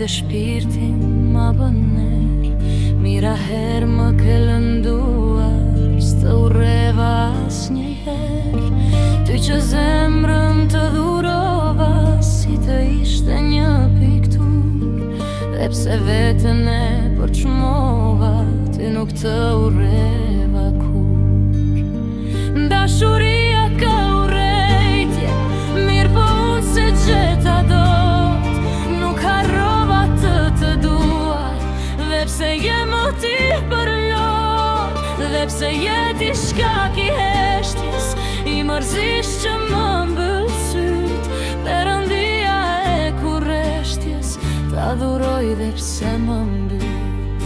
edhe shpirtin ma bën ner. Mira herë më ke lënduar, s'të urreva asnjëherë. Ty që zemrën të dhurova, si të ishte një piktur. Dhe pse vetën e përçmova, ti nuk të urreva kur. Dashuria ka urrejtje, mirë po unë se gjeta dot. Nuk harrova të dua, dhe pse je motiv për lot. Dhe pse je shkak i heshtjes, i mërzis që më mbyll syt. Perëndia e kurreshtjes, ta dhuroj dhe pse më mbyt.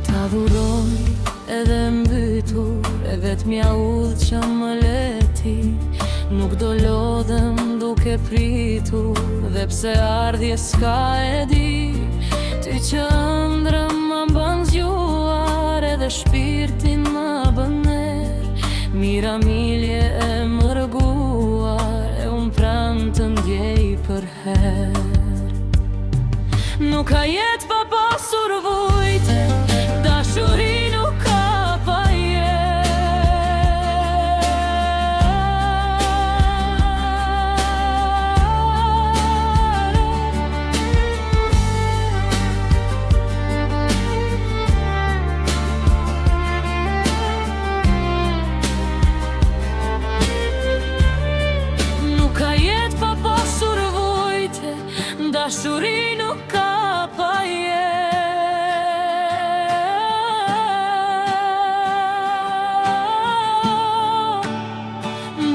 Ta dhuroj edhe mbytur, edhe t'mja udh që më leti. Nuk do lodhem duke pritur, dhe pse ardhje s'ka e di. Ty që ëndrëm më bën zgjuar, edhe shpirtin më bën ner. Mira milje e mërguar, e unë pranë të ndjej për her. Nuk ka jet pa pasur vujte, dashuri nuk ka pa dashuri nuk ka pa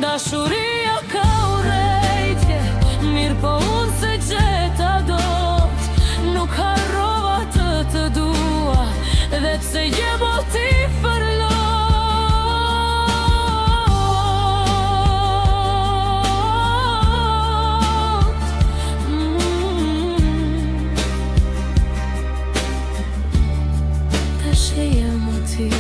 dashuria ka urrejtje, mirë po unë se gjeta dot. Nuk harrova të dua, dhe pse je motiv për lot. Tash je motiv